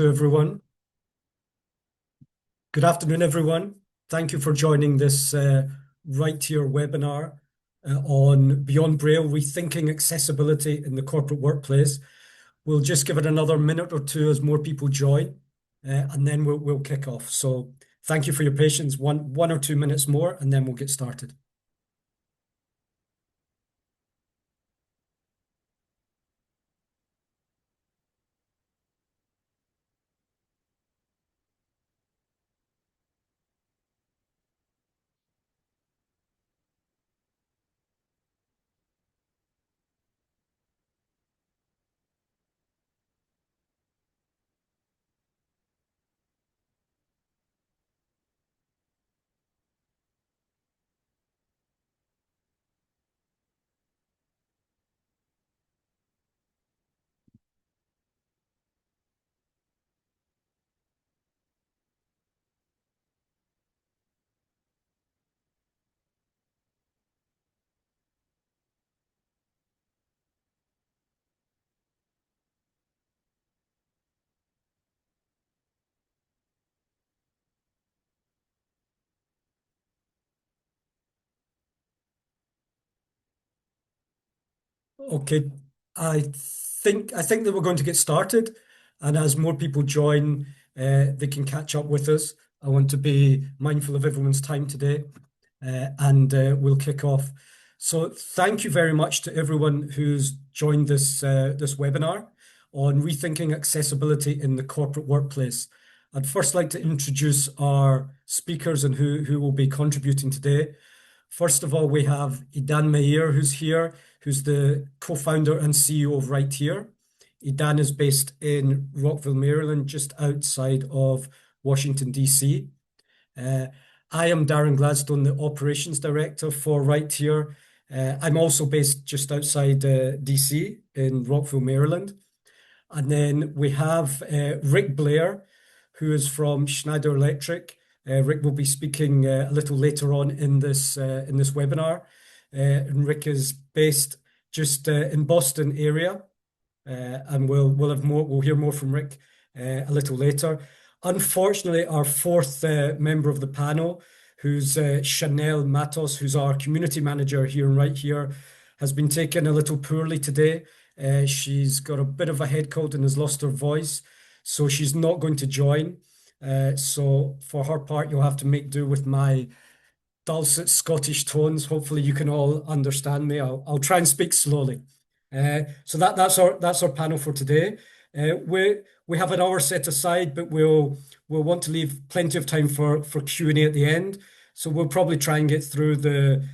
to everyone. Good afternoon, everyone. Thank you for joining this Right Here webinar on Beyond Braille, Rethinking Accessibility in the Corporate Workplace. We'll just give it another minute or two as more people join, and then we'll kick off. So thank you for your patience. One or 2 minutes more, and then we'll get started. Okay, I think that we're going to get started, and as more people join, they can catch up with us. I want to be mindful of everyone's time today, and we'll kick off. So, thank you very much to everyone who's joined this webinar on rethinking accessibility in the corporate workplace. I'd first like to introduce our speakers and who will be contributing today. First of all, we have Idan Meir, who's here, who's the co-founder and CEO of Right Here. Idan is based in Rockville, Maryland, just outside of Washington, D.C. I am Darren Gladstone, the operations director for Right Here. I'm also based just outside D.C. in Rockville, Maryland. And then we have Rick Blair, who is from Schneider Electric. Rick will be speaking a little later on in this webinar. And Rick is based just in Boston area, and we'll hear more from Rick a little later. Unfortunately, our fourth member of the panel, who's Chanel Matos, who's our community manager here and Right Here, has been taken a little poorly today. She's got a bit of a head cold and has lost her voice, so she's not going to join. So for her part, you'll have to make do with my dulcet Scottish tones. Hopefully you can all understand me. I'll try and speak slowly. So that's our panel for today. We have an hour set aside, but we'll want to leave plenty of time for Q&A at the end. So we'll probably try and get through the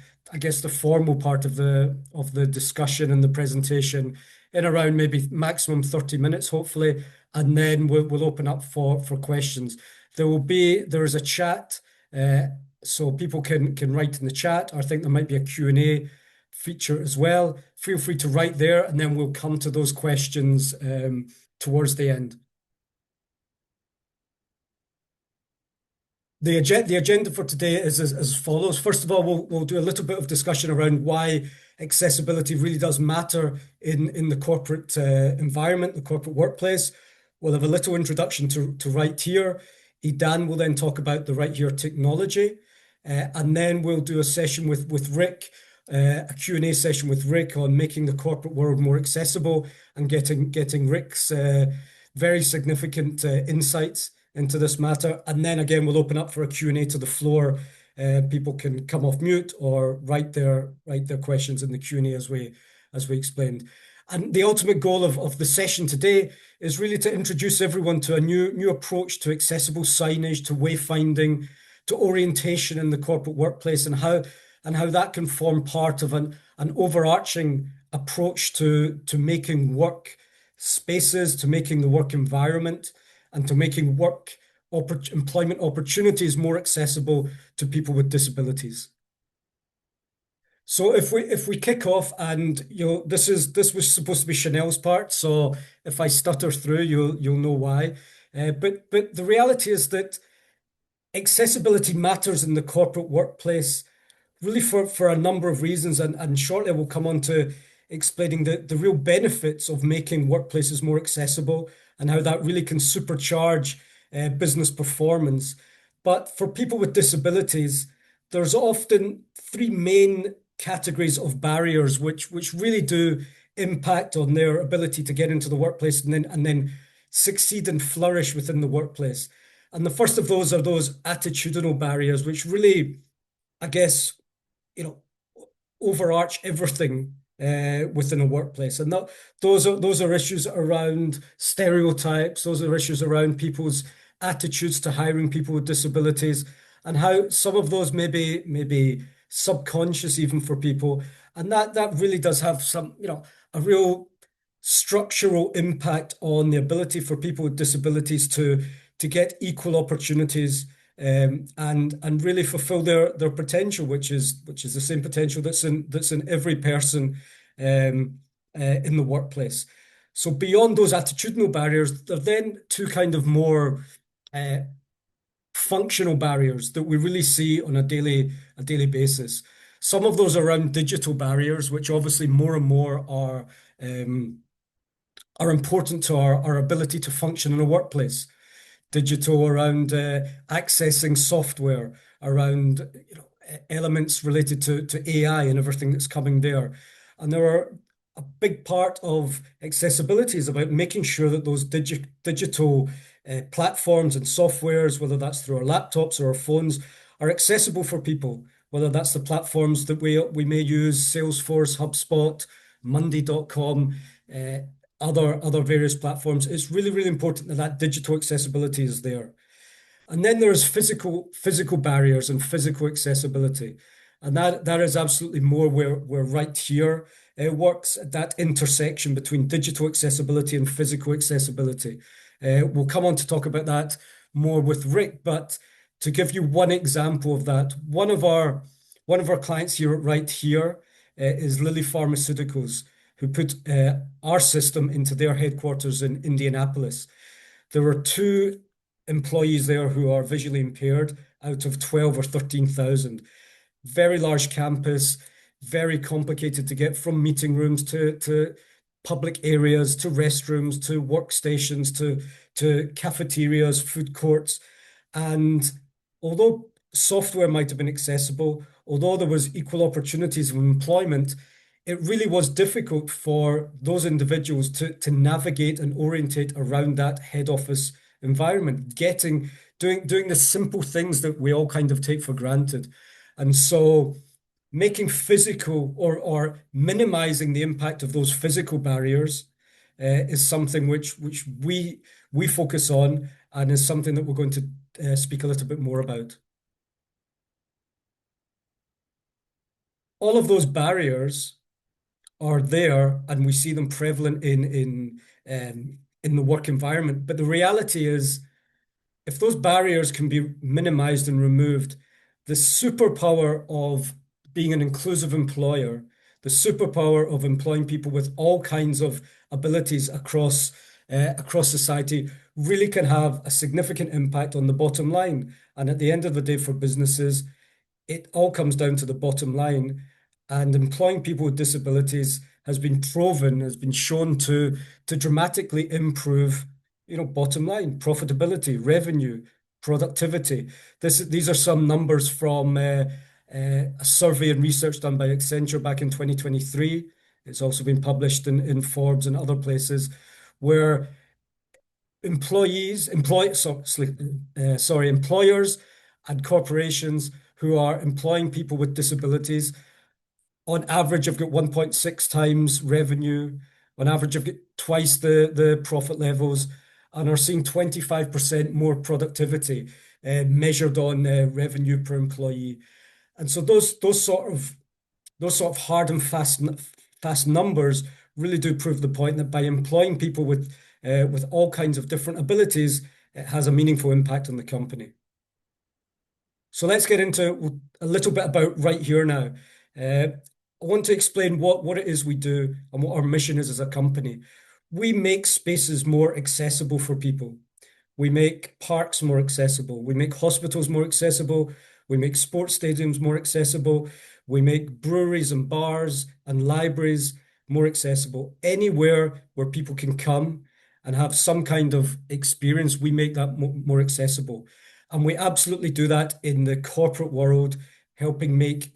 formal part of the discussion and the presentation in around maybe maximum 30 minutes, hopefully, and then we'll open up for questions. There is a chat, so people can write in the chat. I think there might be a Q&A feature as well. Feel free to write there, and then we'll come to those questions towards the end. The agenda for today is as follows. First of all, we'll do a little bit of discussion around why accessibility really does matter in the corporate environment, the corporate workplace. We'll have a little introduction to Right Here. Idan will then talk about the Right Here technology, and then we'll do a session with Rick, a Q&A session with Rick on making the corporate world more accessible and getting Rick's very significant insights into this matter. And then again, we'll open up for a Q&A to the floor. People can come off mute or write their questions in the Q&A as we explained. And the ultimate goal of the session today is really to introduce everyone to a new approach to accessible signage, to wayfinding, to orientation in the corporate workplace, and how that can form part of an overarching approach to making work spaces, to making the work environment, and to making employment opportunities more accessible to people with disabilities. So if we kick off, and this was supposed to be Chanel's part, so if I stutter through, you'll know why. But the reality is that accessibility matters in the corporate workplace, really for a number of reasons, and shortly we'll come on to explaining the real benefits of making workplaces more accessible and how that really can supercharge business performance. But for people with disabilities, there's often three main categories of barriers which really do impact on their ability to get into the workplace and then succeed and flourish within the workplace. And the first of those are those attitudinal barriers, which really, I guess, you know, overarch everything within a workplace. And those are issues around stereotypes. Those are issues around people's attitudes to hiring people with disabilities, and how some of those may be subconscious even for people. And that really does have some, a real structural impact on the ability for people with disabilities to get equal opportunities, and really fulfill their potential, which is the same potential that's in every person in the workplace. So beyond those attitudinal barriers, there are then two kind of more uh, functional barriers that we really see on a daily basis. Some of those are around digital barriers, which obviously more and more are important to our ability to function in a workplace. Digital around accessing software, around elements related to AI and everything that's coming there. And there are a big part of accessibility is about making sure that those digital platforms and softwares, whether that's through our laptops or our phones, are accessible for people, whether that's the platforms that we may use, Salesforce, HubSpot, Monday.com, other various platforms. It's really, really important that that digital accessibility is there. And then there's physical barriers and physical accessibility. And that is absolutely more where Right Here works at that intersection between digital accessibility and physical accessibility. We'll come on to talk about that more with Rick, but to give you one example of that, one of our clients here at Right Here is Lilly Pharmaceuticals, who put our system into their headquarters in Indianapolis. There were two employees there who are visually impaired out of 12 or 13,000. Very large campus, very complicated to get from meeting rooms to public areas, to restrooms, to workstations, to cafeterias, food courts. And although software might have been accessible, although there was equal opportunities of employment, it really was difficult for those individuals to navigate and orientate around that head office environment, doing the simple things that we all kind of take for granted. And so making physical or minimizing the impact of those physical barriers is something which we focus on, and is something that we're going to speak a little bit more about. All of those barriers are there, and we see them prevalent in the work environment. But the reality is, if those barriers can be minimized and removed, the superpower of being an inclusive employer, the superpower of employing people with all kinds of abilities across society, really can have a significant impact on the bottom line. And at the end of the day, for businesses, it all comes down to the bottom line. And employing people with disabilities has been proven, has been shown to dramatically improve, bottom line, profitability, revenue, productivity. These are some numbers from a survey and research done by Accenture back in 2023. It's also been published in Forbes and other places, where employers and corporations who are employing people with disabilities on average have got 1.6 times revenue, on average have got twice the profit levels, and are seeing 25% more productivity measured on revenue per employee. And so those sort of hard and fast numbers really do prove the point that by employing people with all kinds of different abilities, it has a meaningful impact on the company. So let's get into a little bit about Right Here now. I want to explain what it is we do and what our mission is as a company. We make spaces more accessible for people. We make parks more accessible. We make hospitals more accessible. We make sports stadiums more accessible. We make breweries and bars and libraries more accessible. Anywhere where people can come and have some kind of experience, we make that more accessible. And we absolutely do that in the corporate world, helping make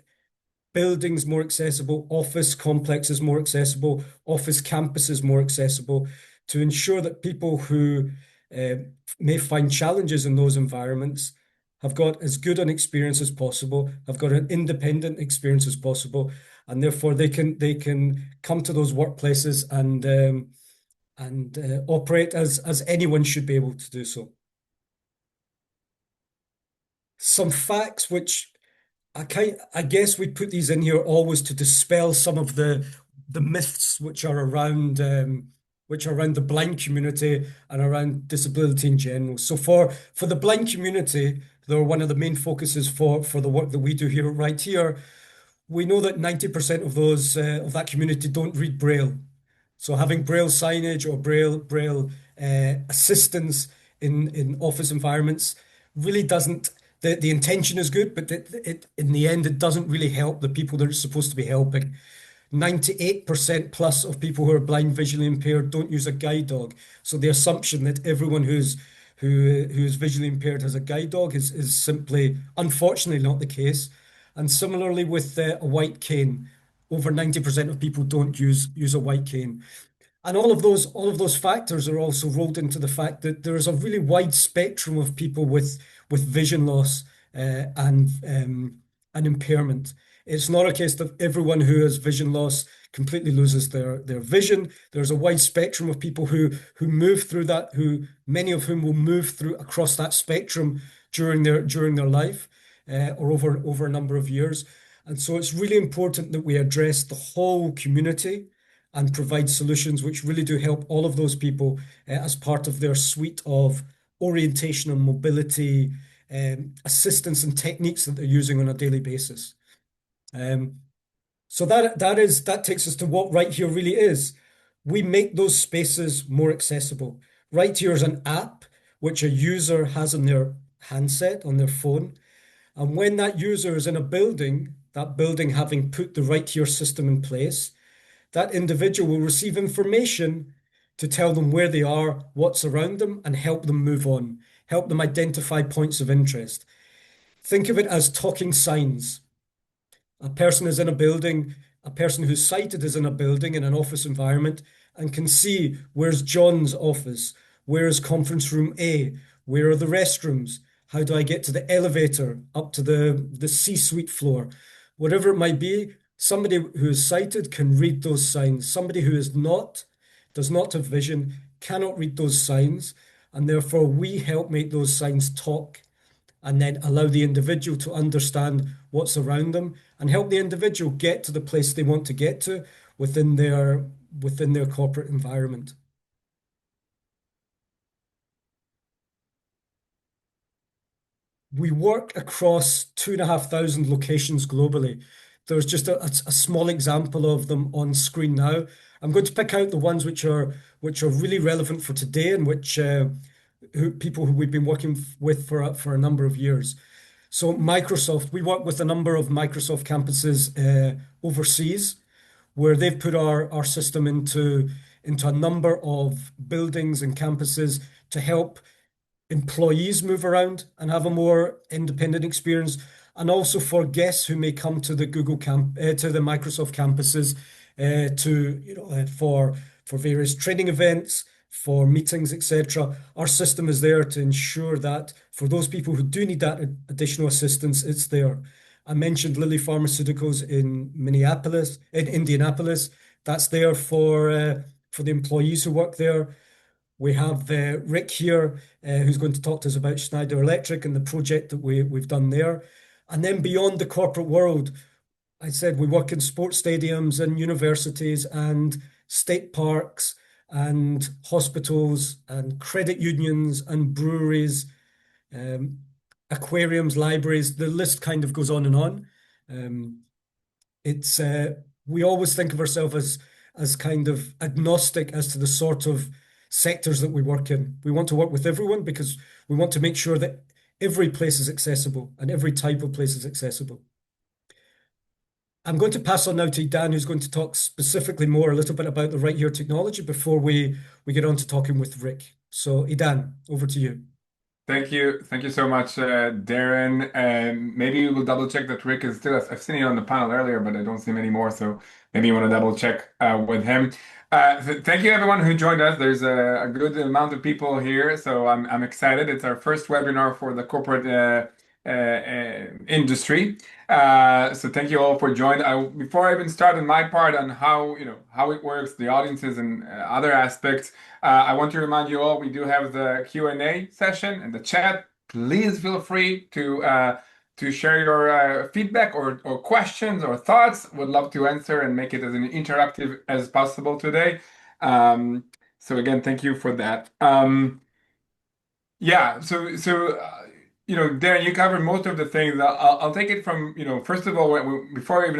buildings more accessible, office complexes more accessible, office campuses more accessible, to ensure that people who uh, may find challenges in those environments have got as good an experience as possible, have got an independent experience as possible, and therefore they can come to those workplaces and operate as anyone should be able to do so. Some facts which I guess we put these in here always to dispel some of the myths which are around the blind community and around disability in general. So for the blind community, they're one of the main focuses for the work that we do here right here. We know that 90% of those of that community don't read Braille. So having Braille signage or Braille assistance in office environments really doesn't. The intention is good, but it in the end it doesn't really help the people that it's supposed to be helping. 98% plus of people who are blind, visually impaired don't use a guide dog. So the assumption that everyone who is visually impaired has a guide dog is simply, unfortunately, not the case. And similarly with a white cane, over 90% of people don't use a white cane. And all of those factors are also rolled into the fact that there is a really wide spectrum of people with vision loss and impairment. It's not a case that everyone who has vision loss completely loses their vision. There's a wide spectrum of people who move through that, who many of whom will move through across that spectrum during their life or over a number of years. And so it's really important that we address the whole community and provide solutions which really do help all of those people as part of their suite of orientation and mobility assistance and techniques that they're using on a daily basis. Um, so that takes us to what Right Here really is. We make those spaces more accessible. Right Here is an app which a user has on their handset, on their phone. And when that user is in a building, that building having put the Right Here system in place, that individual will receive information to tell them where they are, what's around them, and help them move on, help them identify points of interest. Think of it as talking signs. A person is in a building, a person who's sighted is in a building in an office environment and can see where's John's office, where is conference room A, where are the restrooms, how do I get to the elevator up to the C-suite floor, whatever it might be. Somebody who is sighted can read those signs. Somebody who is not, does not have vision, cannot read those signs, and therefore we help make those signs talk and then allow the individual to understand what's around them and help the individual get to the place they want to get to within their corporate environment. We work across 2,500 locations globally. There's just a small example of them on screen now. I'm going to pick out the ones which are really relevant for today and which people who we've been working with for a number of years. So Microsoft, we work with a number of Microsoft campuses overseas, where they've put our system into a number of buildings and campuses to help employees move around and have a more independent experience, and also for guests who may come to the to the Microsoft campuses for various training events, for meetings, etc. Our system is there to ensure that for those people who do need that additional assistance, it's there. I mentioned Lilly Pharmaceuticals in Indianapolis. That's there for the employees who work there. We have Rick here, who's going to talk to us about Schneider Electric and the project that we've done there. And then beyond the corporate world, I said we work in sports stadiums and universities and state parks and hospitals and credit unions and breweries, um, aquariums, libraries. The list kind of goes on and on. It's we always think of ourselves as kind of agnostic as to the sort of sectors that we work in. We want to work with everyone because we want to make sure that every place is accessible and every type of place is accessible. I'm going to pass on now to Dan, who's going to talk specifically more a little bit about the right here technology before we get on to talking with Rick. So, Idan, over to you. Thank you so much, Darren. Maybe we'll double check that Rick is still. I've seen you on the panel earlier, but I don't see him anymore. So maybe you want to double check with him. Thank you, everyone who joined us. There's a good amount of people here, so I'm excited. It's our first webinar for the corporate industry. So thank you all for joining. Before I even start on my part on how it works, the audiences and other aspects. I want to remind you all, we do have the Q&A session and the chat. Please feel free to share your feedback or questions or thoughts. Would love to answer and make it as an interactive as possible today. So again, thank you for that. Yeah, Darren, you covered most of the things. I'll take it from, first of all, before even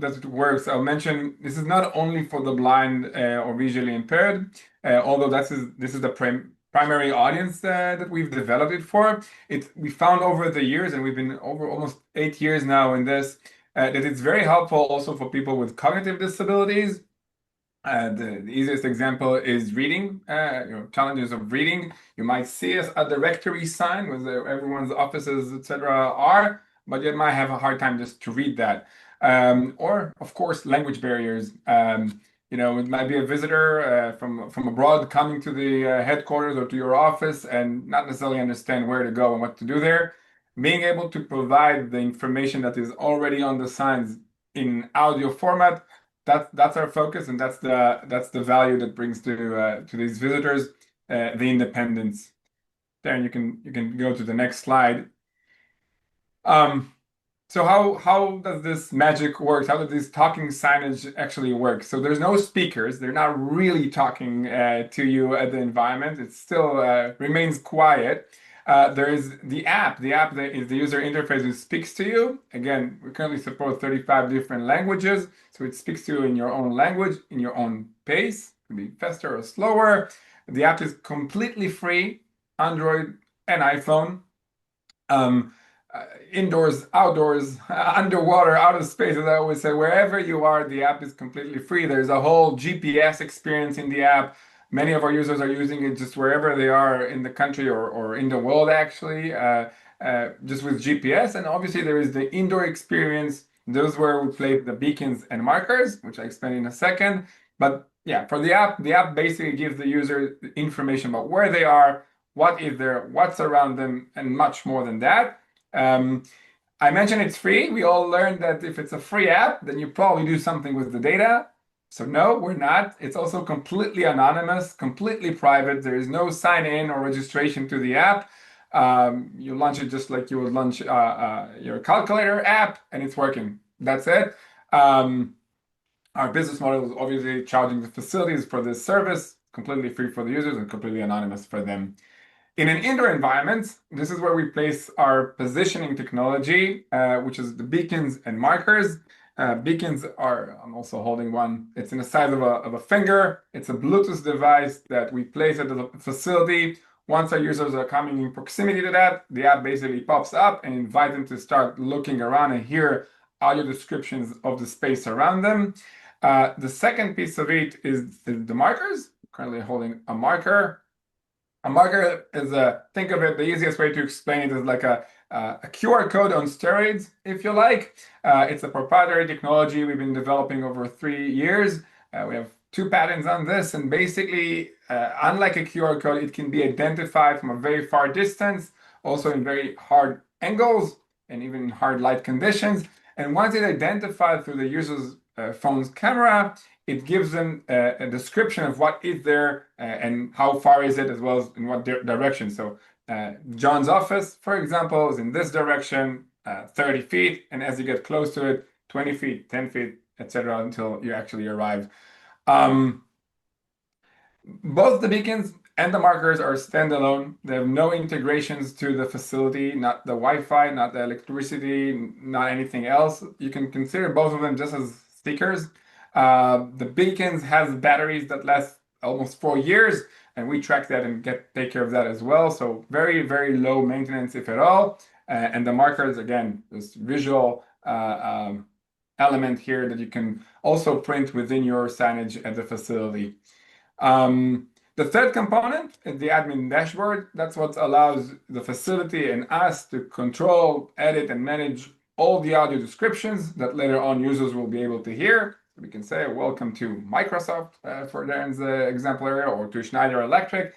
does it works, I'll mention this is not only for the blind or visually impaired, although this is the primary audience that we've developed it for. We found over the years, and we've been over almost 8 years now in this, that it's very helpful also for people with cognitive disabilities. The easiest example is reading, challenges of reading. You might see a directory sign with everyone's offices, etc. are, but you might have a hard time just to read that. Or, of course, language barriers. It might be a visitor from abroad coming to the headquarters or to your office and not necessarily understand where to go and what to do there. Being able to provide the information that is already on the signs in audio format, that's our focus, and that's the value that brings to these visitors, the independence. Darren, you can go to the next slide. Um, so how does this magic work? How does this talking signage actually work? So there's no speakers. They're not really talking to you at the environment. It still remains quiet. There is the app. The app that is the user interface that speaks to you. Again, we currently support 35 different languages, so it speaks to you in your own language, in your own pace. It can be faster or slower. The app is completely free, Android and iPhone. Um, Indoors, outdoors, underwater, out of space, as I always say, wherever you are, the app is completely free. There's a whole GPS experience in the app. Many of our users are using it just wherever they are in the country or in the world, actually, just with GPS. And obviously, there is the indoor experience. Those where we place the beacons and markers, which I explain in a second. But yeah, for the app basically gives the user information about where they are, what is there, what's around them, and much more than that. Um, I mentioned it's free. We all learned that if it's a free app, then you probably do something with the data. So no, we're not. It's also completely anonymous, completely private. There is no sign in or registration to the app. You launch it just like you would launch your calculator app, and it's working. That's it. Um, our business model is obviously charging the facilities for this service, completely free for the users and completely anonymous for them. In an indoor environment, this is where we place our positioning technology, which is the beacons and markers. Beacons are, I'm also holding one, it's in the size of a finger. It's a Bluetooth device that we place at the facility. Once our users are coming in proximity to that, the app basically pops up and invites them to start looking around and hear audio descriptions of the space around them. The second piece of it is the markers. Currently holding a marker. A marker is think of it, the easiest way to explain it is like a QR code on steroids, if you like. It's a proprietary technology we've been developing over 3 years. We have 2 patents on this, and basically, unlike a QR code, it can be identified from a very far distance, also in very hard angles and even in hard light conditions. And once it's identified through the user's phone's camera, it gives them a description of what is there and how far is it, as well as in what direction. So John's office, for example, is in this direction, 30 feet, and as you get close to it, 20 feet, 10 feet, etc., until you actually arrive. Um, Both the beacons and the markers are standalone. They have no integrations to the facility, not the Wi-Fi, not the electricity, not anything else. You can consider both of them just as stickers. The beacons have batteries that last almost 4 years, and we track that and take care of that as well. So very, very low maintenance, if at all. And the markers, again, just visual element here that you can also print within your signage at the facility. The third component is the admin dashboard. That's what allows the facility and us to control, edit, and manage all the audio descriptions that later on users will be able to hear. We can say, welcome to Microsoft for Darren's example area, or to Schneider Electric,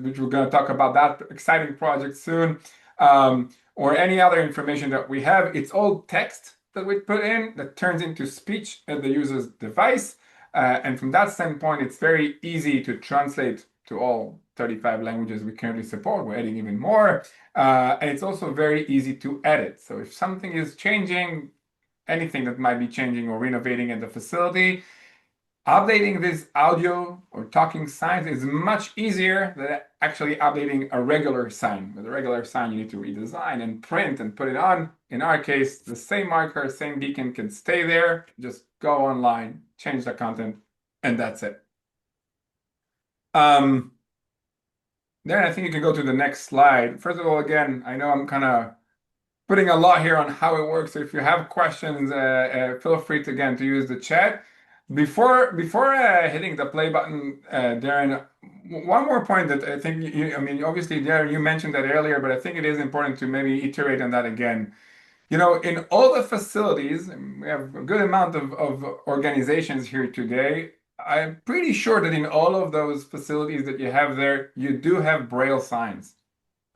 which we're going to talk about that exciting project soon, or any other information that we have. It's all text that we put in that turns into speech at the user's device. And from that standpoint, it's very easy to translate to all 35 languages we currently support. We're adding even more. And it's also very easy to edit. So if something is changing, anything that might be changing or renovating at the facility, updating this audio or talking signs is much easier than actually updating a regular sign. With a regular sign, you need to redesign and print and put it on. In our case, the same marker, same beacon can stay there. Just go online, change the content, and that's it. Then I think you can go to the next slide. First of all, again, I know I'm kind of putting a lot here on how it works. So if you have questions, feel free to, again, to use the chat. Before hitting the play button, Darren, one more point that I think I mean, obviously, Darren, you mentioned that earlier, but I think it is important to maybe iterate on that again. You know, in all the facilities, and we have a good amount of organizations here today. I'm pretty sure that in all of those facilities that you have there, you do have Braille signs.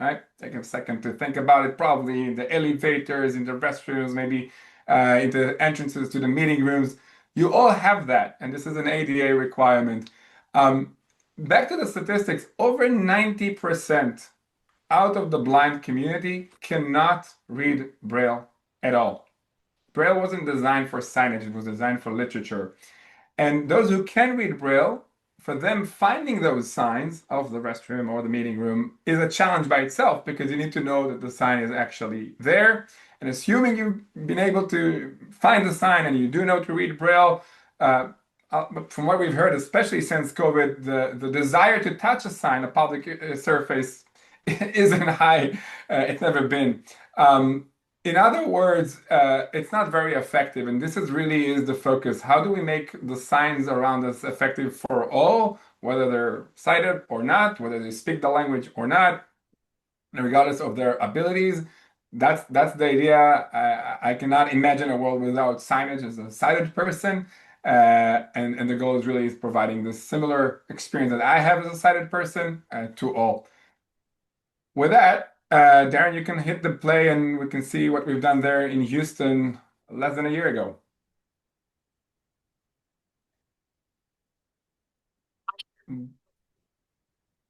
Right? Take a second to think about it. Probably in the elevators, in the restrooms, maybe in the entrances to the meeting rooms. You all have that, and this is an ADA requirement. Back to the statistics, over 90% out of the blind community cannot read Braille at all. Braille wasn't designed for signage, it was designed for literature. And those who can read Braille, for them, finding those signs of the restroom or the meeting room is a challenge by itself, because you need to know that the sign is actually there. And assuming you've been able to find the sign and you do know to read Braille, but from what we've heard, especially since COVID, the desire to touch a sign, a public surface, isn't high. It's never been. In other words, it's not very effective, and this really is the focus. How do we make the signs around us effective for all, whether they're sighted or not, whether they speak the language or not, regardless of their abilities? That's the idea. I cannot imagine a world without signage as a sighted person, and the goal is really providing this similar experience that I have as a sighted person to all. With that, Darren, you can hit the play and we can see what we've done there in Houston less than a year ago.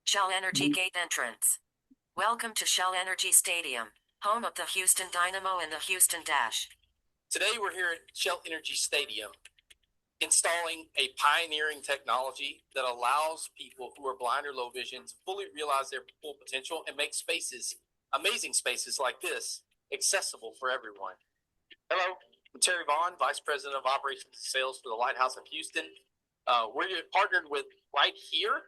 Shell Energy Gate Entrance. Welcome to Shell Energy Stadium, home of the Houston Dynamo and the Houston Dash. Today we're here at Shell Energy Stadium, installing a pioneering technology that allows people who are blind or low vision to fully realize their full potential and make spaces, amazing spaces like this, accessible for everyone. Hello, I'm Terry Vaughn, Vice President of Operations and Sales for the Lighthouse of Houston. We're partnered with Right Here,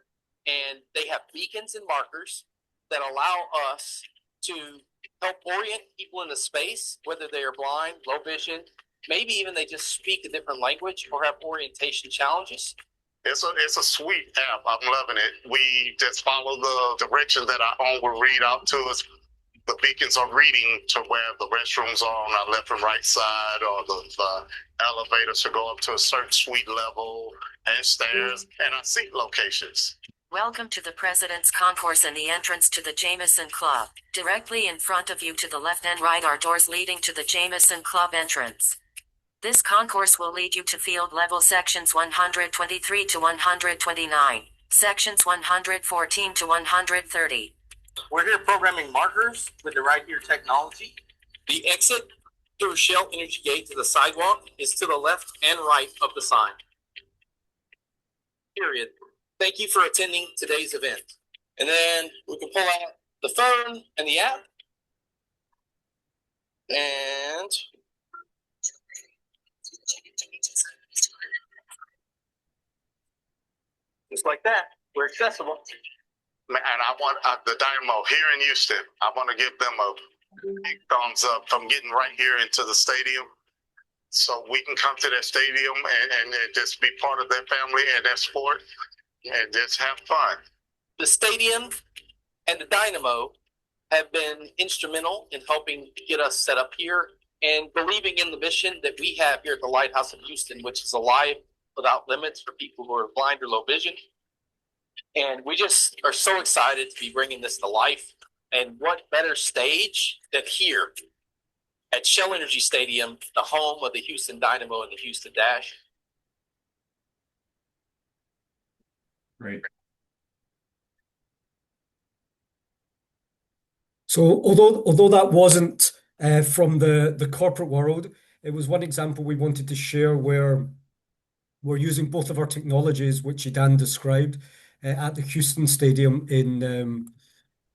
and they have beacons and markers that allow us to help orient people in the space, whether they are blind, low vision, maybe even they just speak a different language or have orientation challenges. It's a sweet app. I'm loving it. We just follow the directions that our phone will read out to us. The beacons are reading to where the restrooms are on our left and right side, or the elevators to go up to a certain suite level, and stairs, and our seat locations. Welcome to the President's Concourse and the entrance to the Jameson Club. Directly in front of you to the left and right are doors leading to the Jameson Club entrance. This concourse will lead you to field level sections 123 to 129, sections 114 to 130. We're here programming markers with the Right Here technology. The exit through Shell Energy Gate to the sidewalk is to the left and right of the sign. Period. Thank you for attending today's event. And then we can pull out the phone and the app. And just like that, we're accessible. And I want the Dynamo here in Houston, I want to give them a big thumbs up from getting right here into the stadium. so we can come to that stadium and just be part of that family and that sport and just have fun. The stadium and the Dynamo have been instrumental in helping get us set up here and believing in the mission that we have here at the Lighthouse of Houston, which is a life without limits for people who are blind or low vision. And we just are so excited to be bringing this to life. And what better stage than here at Shell Energy Stadium, the home of the Houston Dynamo and the Houston Dash. Great. So although that wasn't from the corporate world, it was one example we wanted to share where we're using both of our technologies, which Idan described, at the Houston Stadium in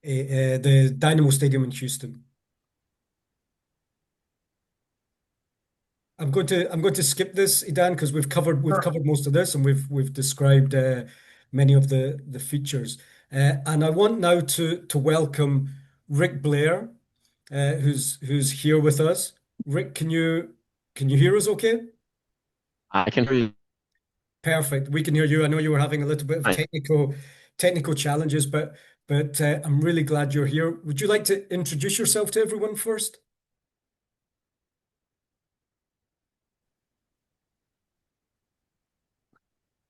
the Dynamo Stadium in Houston. I'm going to skip this, Idan, because we've covered most of this and we've described many of the features. And I want now to welcome Rick Blair, who's here with us. Rick, can you hear us okay? I can hear you. Perfect. We can hear you. I know you were having a little bit of Hi. technical challenges, but I'm really glad you're here. Would you like to introduce yourself to everyone first?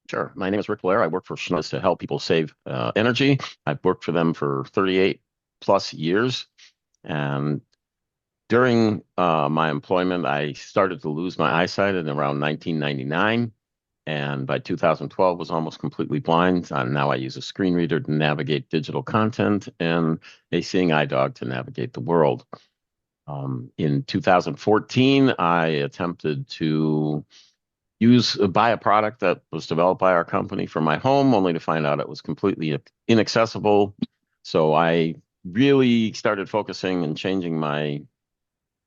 Sure. My name is Rick Blair. I work for Schneider to help people save energy. I've worked for them for 38 plus years. And during my employment, I started to lose my eyesight in around 1999. And by 2012, was almost completely blind. And now I use a screen reader to navigate digital content and a seeing eye dog to navigate the world. In 2014, I attempted to buy a product that was developed by our company for my home, only to find out it was completely inaccessible. So I really started focusing and changing my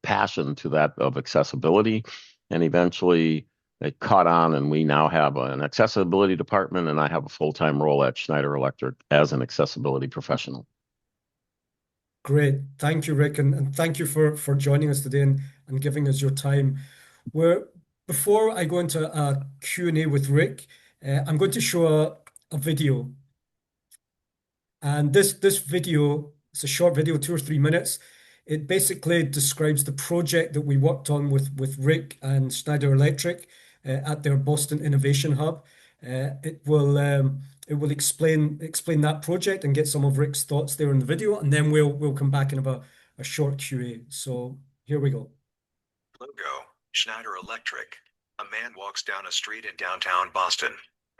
passion to that of accessibility. And eventually it caught on, and we now have an accessibility department, and I have a full-time role at Schneider Electric as an accessibility professional. Great. Thank you, Rick. And thank you for joining us today and giving us your time. Before I go into a Q&A with Rick, I'm going to show a video. And this video, it's a short video, 2 or 3 minutes. It basically describes the project that we worked on with Rick and Schneider Electric at their Boston Innovation Hub. It will explain that project and get some of Rick's thoughts there in the video, and then we'll come back and have a short Q&A. So here we go. Logo, Schneider Electric. A man walks down a street in downtown Boston.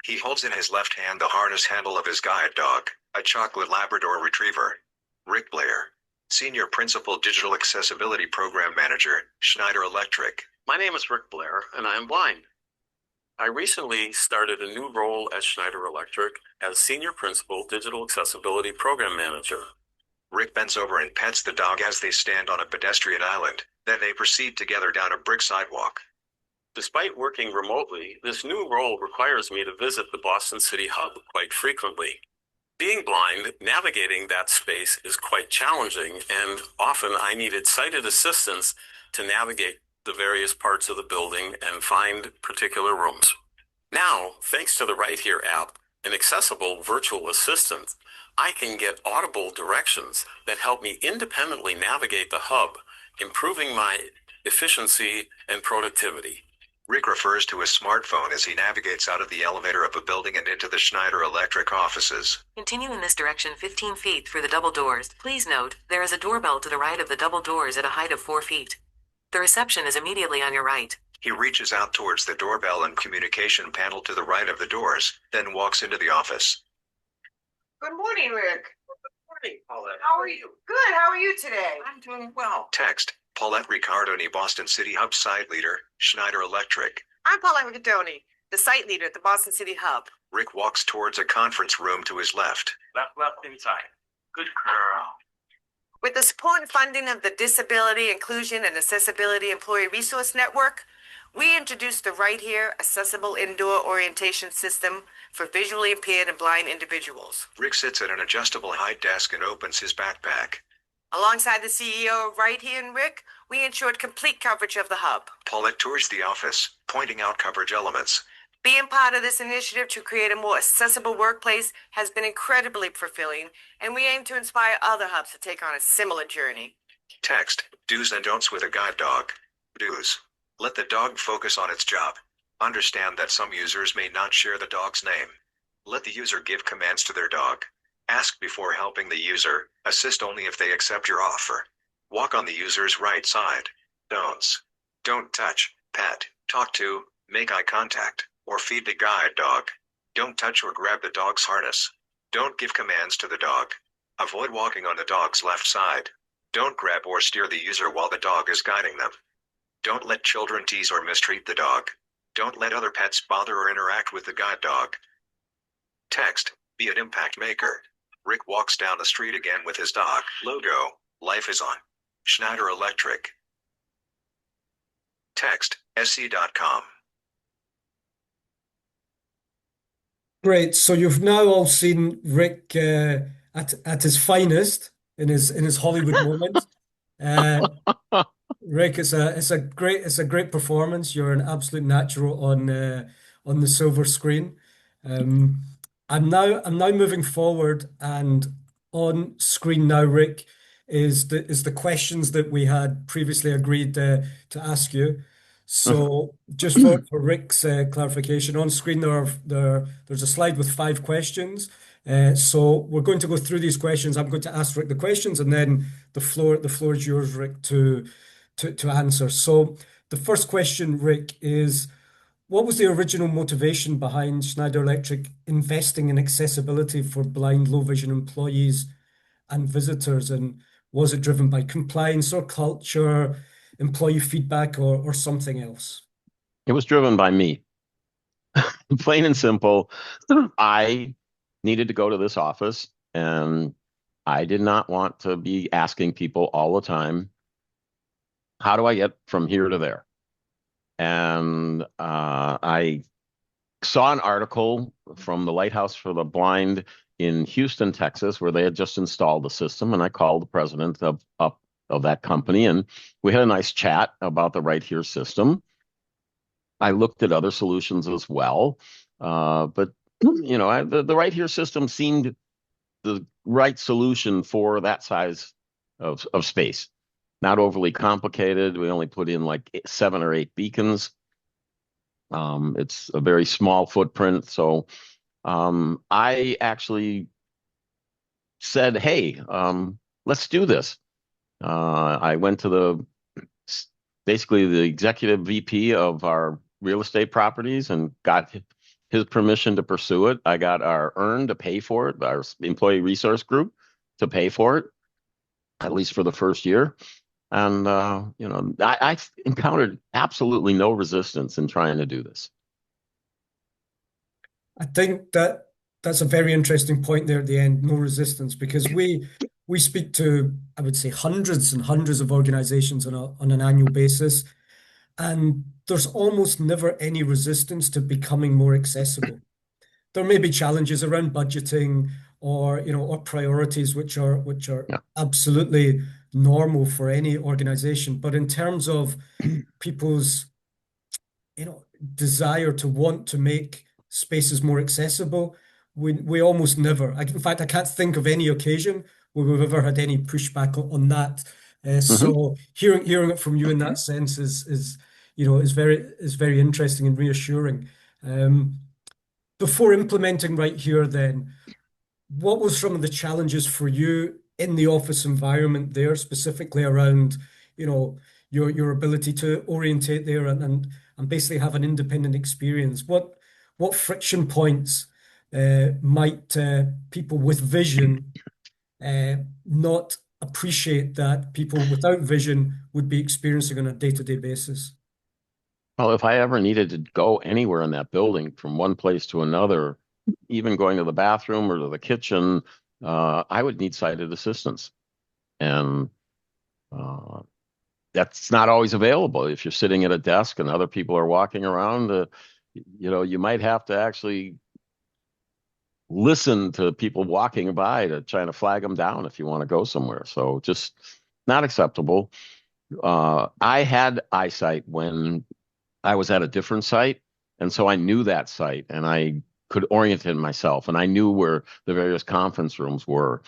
He holds in his left hand the harness handle of his guide dog, a chocolate Labrador Retriever. Rick Blair, Senior Principal Digital Accessibility Program Manager, Schneider Electric. My name is Rick Blair, and I am blind. I recently started a new role at Schneider Electric as Senior Principal Digital Accessibility Program Manager. Rick bends over and pets the dog as they stand on a pedestrian island. Then they proceed together down a brick sidewalk. Despite working remotely, this new role requires me to visit the Boston City Hub quite frequently. Being blind, navigating that space is quite challenging, and often I needed sighted assistance to navigate the various parts of the building and find particular rooms. Now, thanks to the Right Here app, an accessible virtual assistant, I can get audible directions that help me independently navigate the hub, improving my efficiency and productivity. Rick refers to his smartphone as he navigates out of the elevator of a building and into the Schneider Electric offices. Continue in this direction 15 feet through the double doors. Please note, there is a doorbell to the right of the double doors at a height of 4 feet. The reception is immediately on your right. He reaches out towards the doorbell and communication panel to the right of the doors, then walks into the office. Good morning, Rick. Good morning, Paulette. How are you? Good. How are you today? I'm doing well. Text, Paulette Ricardoni, Boston City Hub site leader, Schneider Electric. I'm Paulette Ricardoni, the site leader at the Boston City Hub. Rick walks towards a conference room to his left. Left inside. Good girl. With the support and funding of the Disability Inclusion and Accessibility Employee Resource Network, we introduced the Right Here Accessible Indoor Orientation System for visually impaired and blind individuals. Rick sits at an adjustable height desk and opens his backpack. Alongside the CEO right here and Rick, we ensured complete coverage of the hub. Paulette tours the office, pointing out coverage elements. Being part of this initiative to create a more accessible workplace has been incredibly fulfilling, and we aim to inspire other hubs to take on a similar journey. Text, do's and don'ts with a guide dog. Do's. Let the dog focus on its job. Understand that some users may not share the dog's name. Let the user give commands to their dog. Ask before helping the user. Assist only if they accept your offer. Walk on the user's right side. Don'ts. Don't touch, pet, talk to, make eye contact, or feed the guide dog. Don't touch or grab the dog's harness. Don't give commands to the dog. Avoid walking on the dog's left side. Don't grab or steer the user while the dog is guiding them. Don't let children tease or mistreat the dog. Don't let other pets bother or interact with the guide dog. Text, be an impact maker. Rick walks down the street again with his dog. Logo, life is on. Schneider Electric. Text, sc.com. Great. So you've now all seen Rick at his finest in his Hollywood moment. Rick, it's a great performance. You're an absolute natural on the silver screen. I'm now moving forward, and on screen now, Rick, is the questions that we had previously agreed to ask you. So just for Rick's clarification, on screen there's a slide with 5 questions. So we're going to go through these questions. I'm going to ask Rick the questions, and then the floor is yours, Rick, to answer. So the first question, Rick, is what was the original motivation behind Schneider Electric investing in accessibility for blind, low vision employees and visitors? And was it driven by compliance or culture, employee feedback, or something else? It was driven by me. Plain and simple. I needed to go to this office, and I did not want to be asking people all the time, how do I get from here to there? And I saw an article from the Lighthouse for the Blind in Houston, Texas, where they had just installed the system, and I called the president of that company, and we had a nice chat about the Right Here system. I looked at other solutions as well, but the Right Here system seemed the right solution for that size of space. Not overly complicated. We only put in like 7 or 8 beacons. It's a very small footprint. So I actually said, hey, let's do this. I went to basically the executive VP of our real estate properties and got his permission to pursue it. I got our EARN to pay for it, our employee resource group to pay for it, at least for the first year. And, I encountered absolutely no resistance in trying to do this. I think that's a very interesting point there at the end, no resistance, because we speak to, I would say, hundreds and hundreds of organizations on an annual basis, and there's almost never any resistance to becoming more accessible. There may be challenges around budgeting or priorities, which are absolutely normal for any organization. But in terms of people's desire to want to make spaces more accessible, we almost never. In fact, I can't think of any occasion where we've ever had any pushback on that. So hearing it from you in that sense is very interesting and reassuring. Before implementing Right Here, then, what was some of the challenges for you in the office environment there, specifically around, your ability to orientate there and basically have an independent experience? What friction points might people with vision not appreciate that people without vision would be experiencing on a day-to-day basis? Well, if I ever needed to go anywhere in that building from one place to another, even going to the bathroom or to the kitchen, I would need sighted assistance. And that's not always available. If you're sitting at a desk and other people are walking around, you might have to actually listen to people walking by to try to flag them down if you want to go somewhere. So just not acceptable. I had eyesight when I was at a different site, and so I knew that site, and I could orientate myself, and I knew where the various conference rooms were.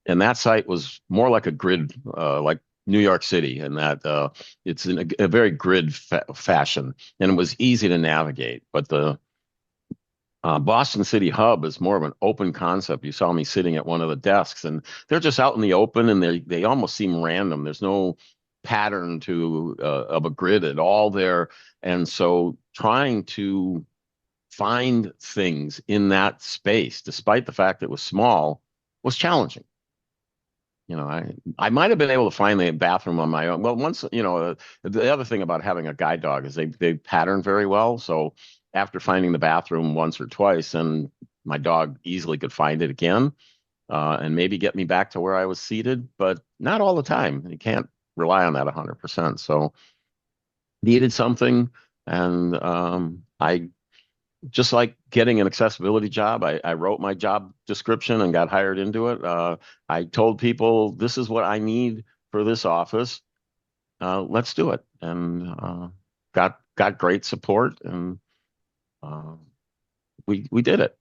And that site was more like a grid, like New York City, and that it's in a very grid fashion, and it was easy to navigate. But the Boston City Hub is more of an open concept. You saw me sitting at one of the desks, and they're just out in the open, and they almost seem random. There's no pattern to of a grid at all there, and so trying to find things in that space, despite the fact it was small, was challenging. You know, I might have been able to find the bathroom on my own. Well, once, you know, the other thing about having a guide dog is they pattern very well. So after finding the bathroom once or twice, and my dog easily could find it again, and maybe get me back to where I was seated, but not all the time. You can't rely on that 100%. So needed something, and I just like getting an accessibility job. I wrote my job description and got hired into it. I told people, this is what I need for this office. Let's do it. And got great support, and we did it.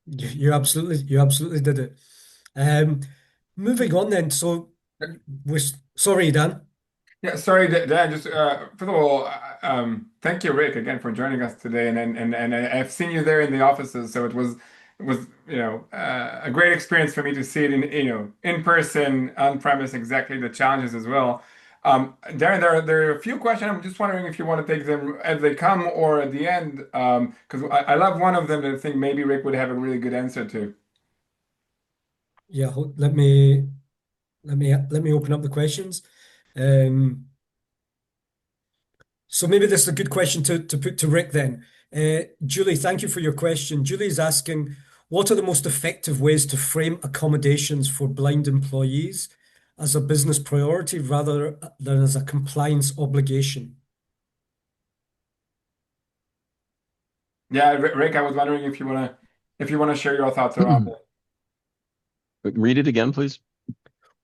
You absolutely did it. Moving on then. So, sorry, Dan. Yeah, sorry, Dan. Just first of all, thank you, Rick, again for joining us today. And I've seen you there in the offices, so it was a great experience for me to see it in person, on premise, exactly the challenges as well. Darren, there are a few questions. I'm just wondering if you want to take them as they come or at the end, because I love one of them that I think maybe Rick would have a really good answer to. Yeah, let me open up the questions. So maybe this is a good question to put to Rick then. Julie, thank you for your question. Julie is asking, what are the most effective ways to frame accommodations for blind employees as a business priority rather than as a compliance obligation? Yeah, Rick, I was wondering if you wanna share your thoughts around it. Read it again, please.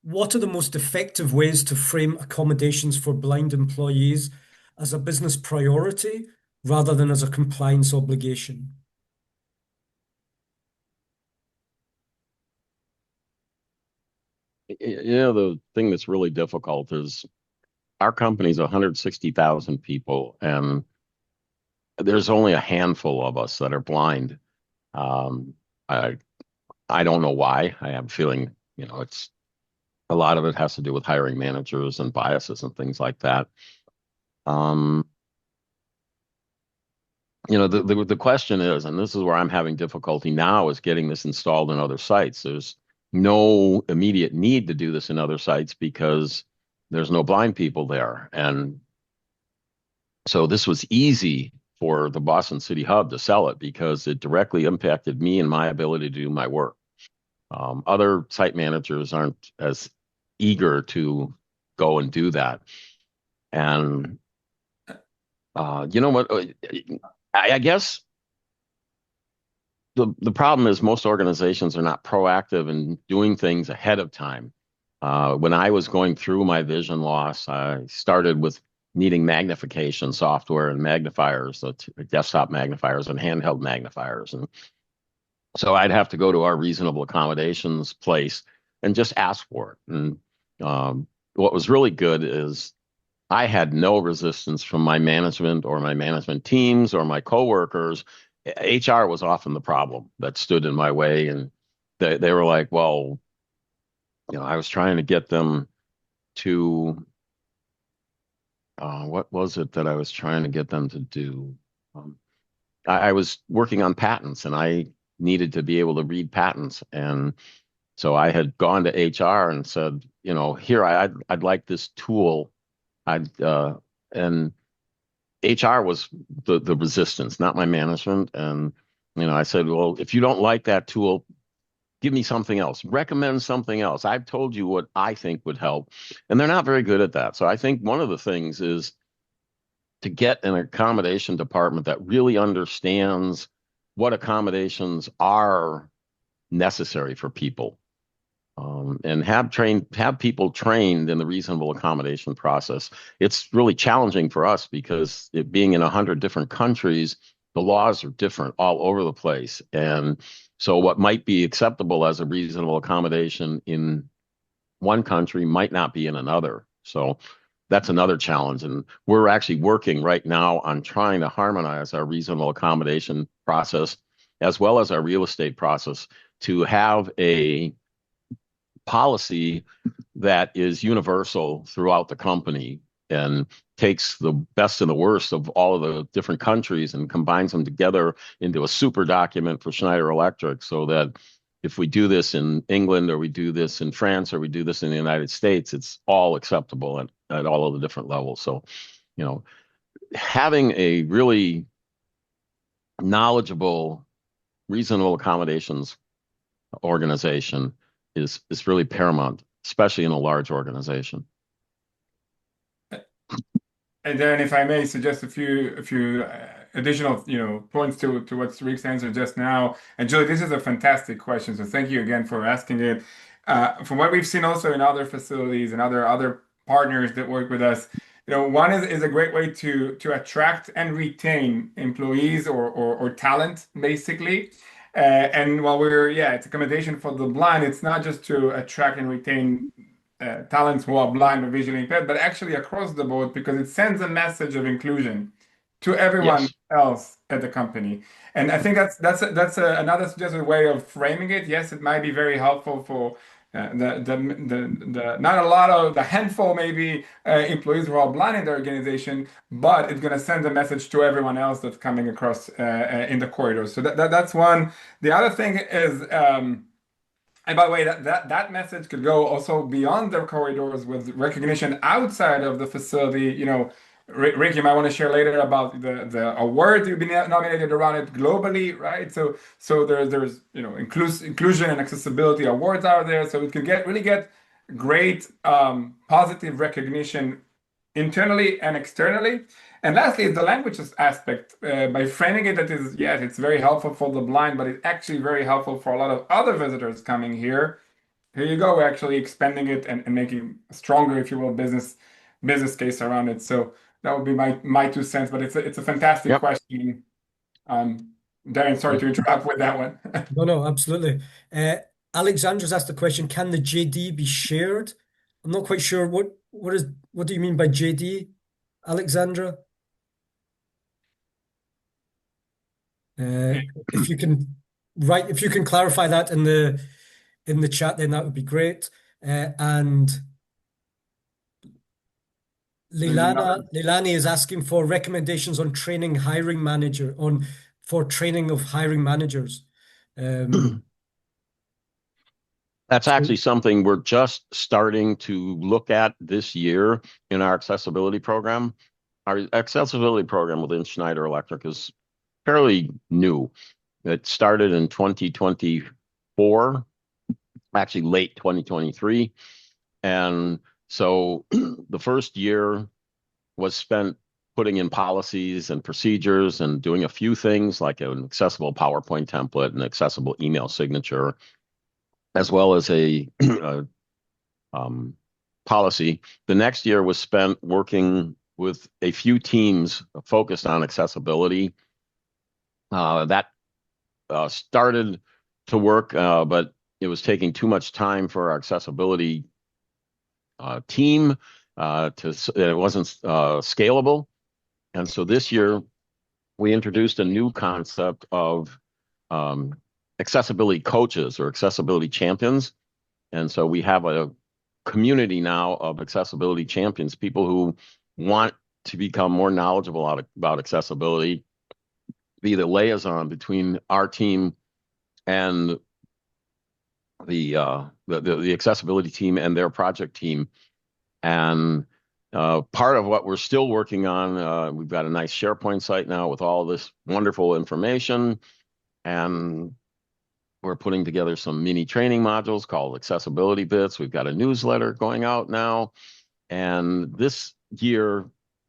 What are the most effective ways to frame accommodations for blind employees as a business priority rather than as a compliance obligation? You know, the thing that's really difficult is our company's 160,000 people, and there's only a handful of us that are blind. I don't know why. I have a feeling, it's a lot of it has to do with hiring managers and biases and things like that. The question is, and this is where I'm having difficulty now, is getting this installed in other sites. There's no immediate need to do this in other sites because there's no blind people there. And so this was easy for the Boston City Hub to sell it because it directly impacted me and my ability to do my work. Other site managers aren't as eager to go and do that. And you know what? I guess the problem is most organizations are not proactive in doing things ahead of time. When I was going through my vision loss, I started with needing magnification software and magnifiers, desktop magnifiers and handheld magnifiers. And so I'd have to go to our reasonable accommodations place and just ask for it. And what was really good is I had no resistance from my management or my management teams or my coworkers. HR was often the problem that stood in my way. And they were like, well, I was trying to get them to, what was it that I was trying to get them to do? I was working on patents and I needed to be able to read patents. And so I had gone to HR and said, here, I'd like this tool. And HR was the resistance, not my management. And, I said, well, if you don't like that tool, give me something else, recommend something else. I've told you what I think would help. And they're not very good at that. So I think one of the things is to get an accommodation department that really understands what accommodations are necessary for people. And have people trained in the reasonable accommodation process. It's really challenging for us because it being in 100 different countries, the laws are different all over the place. And so what might be acceptable as a reasonable accommodation in one country might not be in another. So that's another challenge. And we're actually working right now on trying to harmonize our reasonable accommodation process as well as our real estate process to have a policy that is universal throughout the company and takes the best and the worst of all of the different countries and combines them together into a super document for Schneider Electric, so that if we do this in England or we do this in France or we do this in the United States, it's all acceptable at all of the different levels. So, having a really knowledgeable, reasonable accommodations organization is really paramount, especially in a large organization. And then, if I may suggest a few additional points to what Rick's answered just now. And Julie, this is a fantastic question, so thank you again for asking it. From what we've seen also in other facilities and other partners that work with us, one is a great way to attract and retain employees or talent, basically. And while it's accommodation for the blind, it's not just to attract and retain talents who are blind or visually impaired, but actually across the board, because it sends a message of inclusion to everyone else at the company. And I think that's another suggested way of framing it. Yes, it might be very helpful for the not a lot of the handful maybe employees who are blind in the organization, but it's going to send a message to everyone else that's coming across in the corridors. So that's one. The other thing is. And by the way, that message could go also beyond the corridors with recognition outside of the facility. Rick, you might want to share later about the award you've been nominated around it globally, right? So there's inclusion and accessibility awards out there, so it can really get great positive recognition internally and externally. And lastly, the language aspect. By framing it, it's very helpful for the blind, but it's actually very helpful for a lot of other visitors coming here. Here you go, we're actually expanding it and making a stronger, if you will, business case around it. So that would be my 2 cents, but it's a fantastic question. Darren, sorry to interrupt with that one. No, absolutely. Alexandra's asked the question, can the JD be shared? I'm not quite sure. What do you mean by JD, Alexandra? If you can clarify that in the chat, then that would be great. And Leilani is asking for recommendations on training for training of hiring managers. That's actually something we're just starting to look at this year in our accessibility program. Our accessibility program within Schneider Electric is fairly new. It started in 2024, actually late 2023. And so the first year was spent putting in policies and procedures and doing a few things like an accessible PowerPoint template and accessible email signature, as well as a policy. The next year was spent working with a few teams focused on accessibility. That started to work, but it was taking too much time for our accessibility team. It wasn't scalable. And so this year, we introduced a new concept of accessibility coaches or accessibility champions. And so we have a community now of accessibility champions, people who want to become more knowledgeable about accessibility, be the liaison between our team and the accessibility team and their project team. And part of what we're still working on, we've got a nice SharePoint site now with all this wonderful information, and we're putting together some mini training modules called Accessibility Bits. We've got a newsletter going out now. And this year,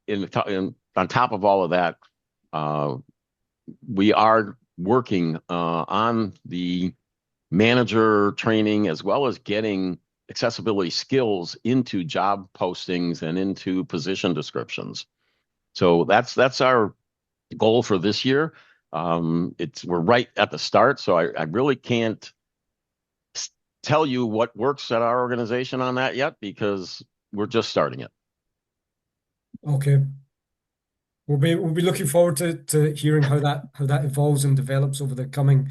on top of all of that, we are working on the manager training as well as getting accessibility skills into job postings and into position descriptions. So that's our goal for this year. We're right at the start, so I really can't tell you what works at our organization on that yet because we're just starting it. Okay. We'll be looking forward to hearing how that evolves and develops over the coming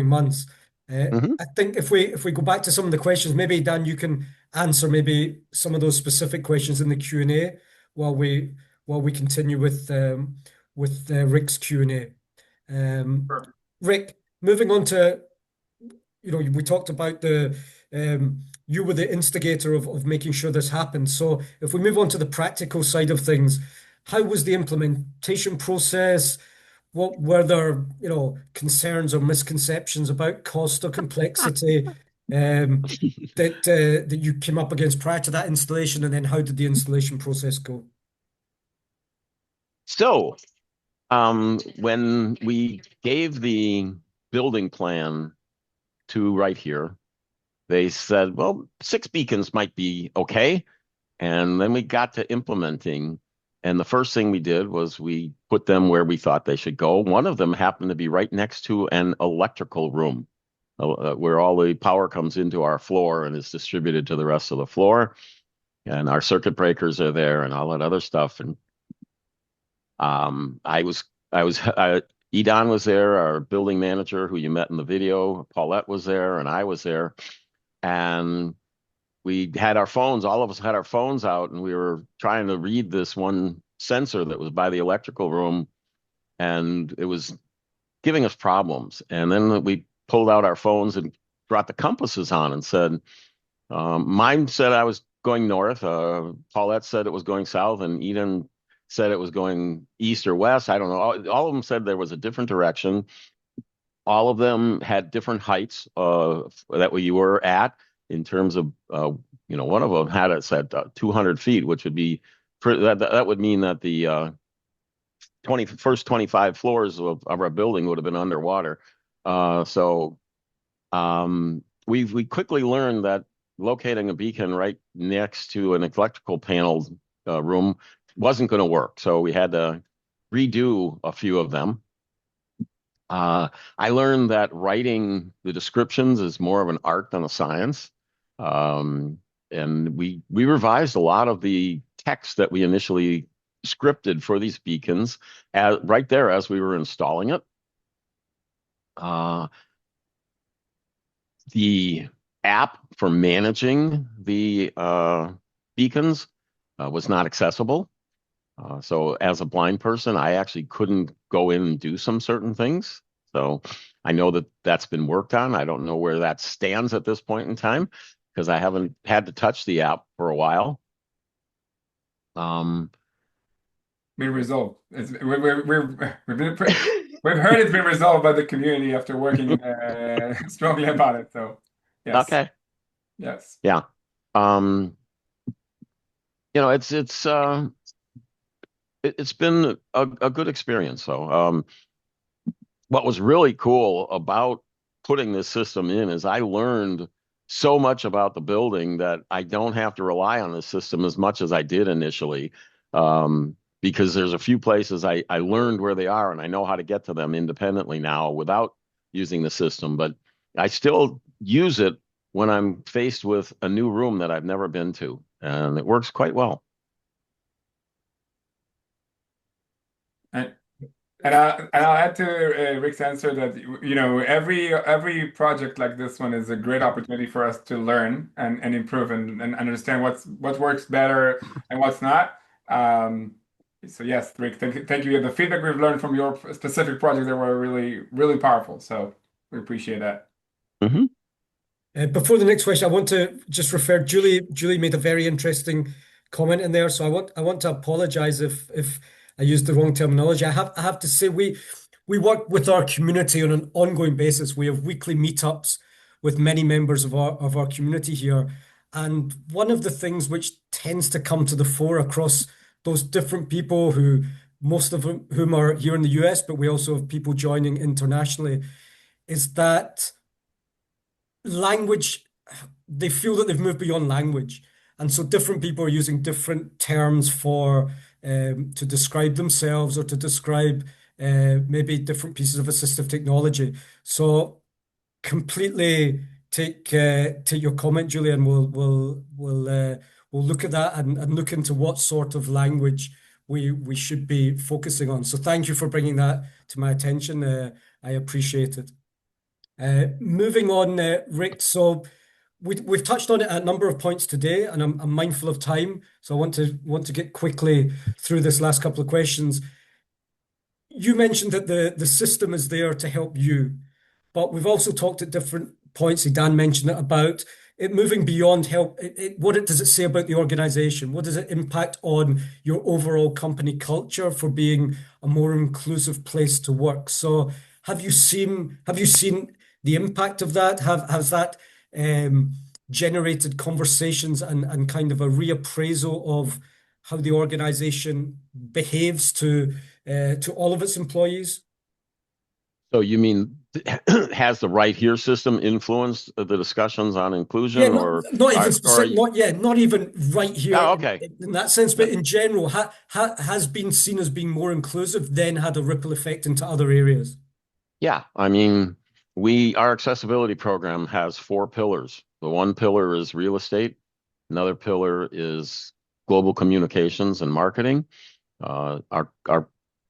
months. I think if we go back to some of the questions, maybe Dan, you can answer maybe some of those specific questions in the Q&A while we continue with Rick's Q&A. Sure. Rick, moving on to, we talked about you were the instigator of making sure this happened. So if we move on to the practical side of things, how was the implementation process? What were there, concerns or misconceptions about cost or complexity that you came up against prior to that installation, and then how did the installation process go? So, when we gave the building plan to right here, they said, well, 6 beacons might be okay. And then we got to implementing. And the first thing we did was we put them where we thought they should go. One of them happened to be right next to an electrical room where all the power comes into our floor and is distributed to the rest of the floor. And our circuit breakers are there and all that other stuff. And Edon was there, our building manager who you met in the video. Paulette was there and I was there. And we had our phones, all of us had our phones out, and we were trying to read this one sensor that was by the electrical room, and it was giving us problems. And then we pulled out our phones and brought the compasses on and said, mine said I was going north, Paulette said it was going south, and Eden said it was going east or west. I don't know. All of them said there was a different direction. All of them had different heights that we were at. In terms of, one of them had us at 200 feet, which would be, that would mean that the first 25 floors of our building would have been underwater. So we quickly learned that locating a beacon right next to an electrical panel room wasn't going to work. So we had to redo a few of them. I learned that writing the descriptions is more of an art than a science. And we revised a lot of the text that we initially scripted for these beacons right there as we were installing it. The app for managing the beacons was not accessible. So as a blind person, I actually couldn't go in and do some certain things. So I know that that's been worked on. I don't know where that stands at this point in time because I haven't had to touch the app for a while. Been resolved. We've heard it's been resolved by the community after working strongly about it. So yes. Okay. Yes. Yeah. It's been a good experience. So what was really cool about putting this system in is I learned so much about the building that I don't have to rely on the system as much as I did initially, because there's a few places I learned where they are and I know how to get to them independently now without using the system. But I still use it when I'm faced with a new room that I've never been to, and it works quite well. And I'll add to Rick's answer that every project like this one is a great opportunity for us to learn and improve and understand what works better and what's not. So yes, Rick, thank you. The feedback we've learned from your specific project that were really, really powerful. So we appreciate that. Mm-hmm. Before the next question, I want to just refer. Julie made a very interesting comment in there, so I want to apologize if I used the wrong terminology. I have to say we work with our community on an ongoing basis. We have weekly meetups with many members of our community here, and one of the things which tends to come to the fore across those different people who most of whom are here in the US, but we also have people joining internationally, is that language, they feel that they've moved beyond language. And so different people are using different terms for to describe themselves or to describe maybe different pieces of assistive technology. So completely take your comment, Julian. We'll look at that and look into what sort of language we should be focusing on. So thank you for bringing that to my attention. I appreciate it. Moving on, Rick. So we've touched on it at a number of points today, and I'm mindful of time, so I want to get quickly through this last couple of questions. You mentioned that the system is there to help you, but we've also talked at different points. Dan mentioned it about it moving beyond help. What does it say about the organization? What does it impact on your overall company culture for being a more inclusive place to work? So have you seen the impact of that? Has that generated conversations and kind of a reappraisal of how the organization behaves to all of its employees? So you mean has the right here system influenced the discussions on Yeah, inclusion, not even or specific, not even right here oh, okay. in that sense, Yeah. but in general, has been seen as being more inclusive, then had a ripple effect into other areas. Yeah, I mean, our accessibility program has 4 pillars. The one pillar is real estate, another pillar is global communications and marketing. Our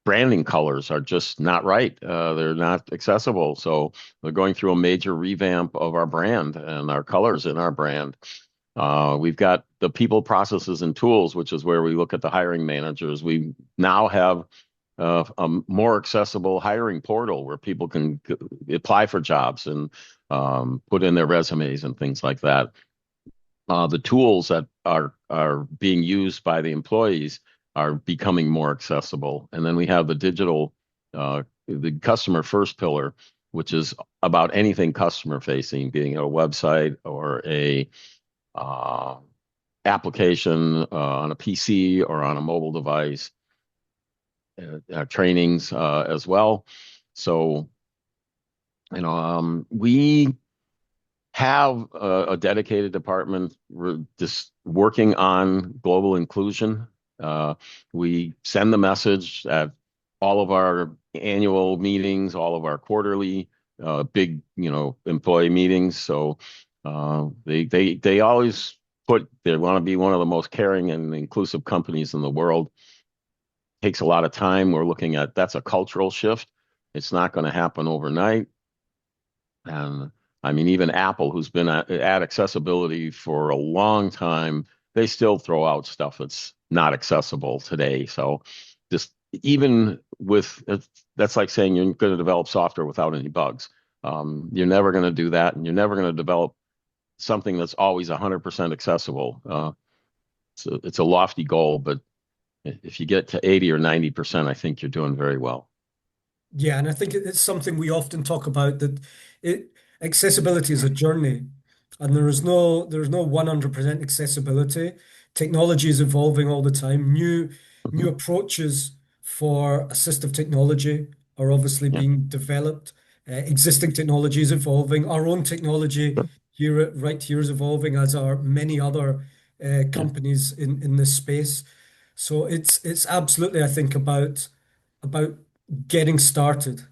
branding colors are just not right. They're not accessible. So we're going through a major revamp of our brand and our colors in our brand. We've got the people, processes, and tools, which is where we look at the hiring managers. We now have a more accessible hiring portal where people can apply for jobs and put in their resumes and things like that. The tools that are being used by the employees are becoming more accessible. And then we have the customer first pillar, which is about anything customer facing, being a website or a application on a PC or on a mobile device, trainings as well. So, we have a dedicated department just working on global inclusion. We send the message at all of our annual meetings, all of our quarterly big, employee meetings. So they always they want to be one of the most caring and inclusive companies in the world. Takes a lot of time. We're looking at that's a cultural shift. It's not going to happen overnight. And I mean, even Apple, who's been at accessibility for a long time, they still throw out stuff that's not accessible today. So just even with that's like saying you're going to develop software without any bugs. You're never going to do that, and you're never going to develop something that's always 100% accessible. It's a lofty goal, but if you get to 80 or 90%, I think you're doing very well. Yeah, and I think it's something we often talk about that accessibility is a journey, and there is no 100% accessibility. Technology is evolving all the time. New Mhm. approaches for assistive technology are obviously Yeah. being developed. Existing technology is evolving. Our own technology Sure. right here is evolving, as are many other Yeah. companies in this space. So it's absolutely, I think, about getting started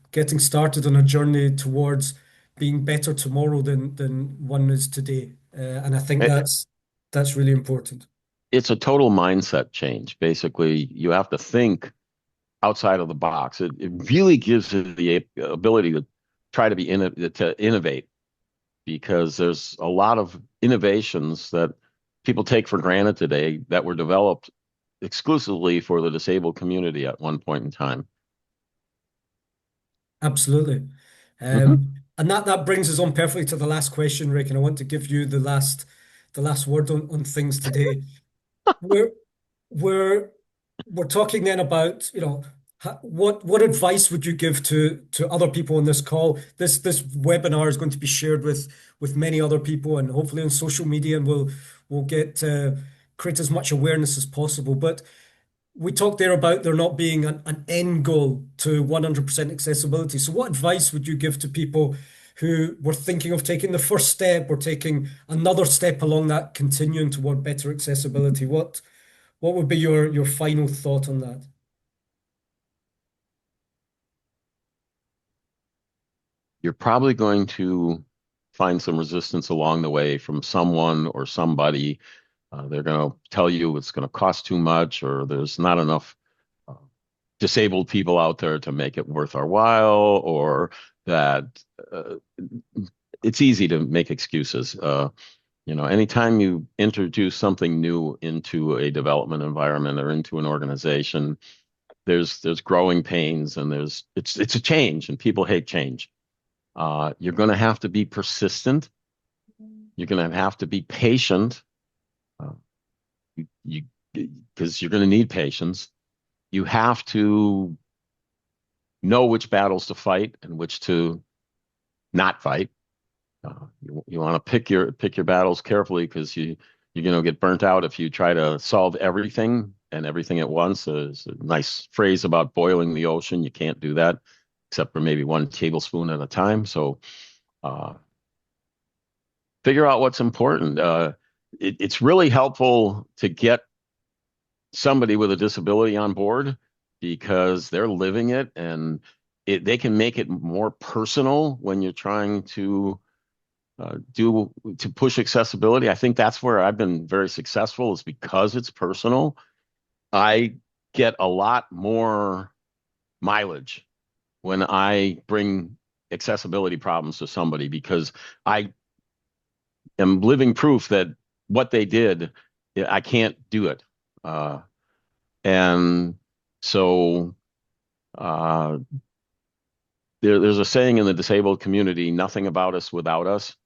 on a journey towards being better tomorrow than one is today. And I think It, that's really important. it's a total mindset change. Basically, you have to think outside of the box. It really gives you the ability to try to to innovate, because there's a lot of innovations that people take for granted today that were developed exclusively for the disabled community at one point in time. Absolutely. Mhm. And that brings us on perfectly to the last question, Rick, and I want to give you the last word on things today. We're we're we're talking then about, what advice would you give to other people on this call? This webinar is going to be shared with many other people and hopefully on social media, and we'll get create as much awareness as possible. But we talked there about there not being an end goal to 100% accessibility. So what advice would you give to people who were thinking of taking the first step or taking another step along that continuum toward better accessibility? What would be your final thought on that? You're probably going to find some resistance along the way from someone or somebody. They're going to tell you it's going to cost too much, or there's not enough disabled people out there to make it worth our while, or that it's easy to make excuses. Anytime you introduce something new into a development environment or into an organization, there's growing pains, and it's a change, and people hate change. You're going to have to be persistent. You're going to have to be patient. Because you're going to need patience. You have to know which battles to fight and which to not fight. You want to pick your battles carefully, because you're going to get burnt out if you try to solve everything and everything at once. There's a nice phrase about boiling the ocean. You can't do that, except for maybe one tablespoon at a time. So figure out what's important. It's really helpful to get somebody with a disability on board, because they're living it, and they can make it more personal when you're trying to push accessibility. I think that's where I've been very successful, is because it's personal. I get a lot more mileage when I bring accessibility problems to somebody, because I am living proof that what they did, I can't do it. And so there's a saying in the disabled community, nothing about us without us.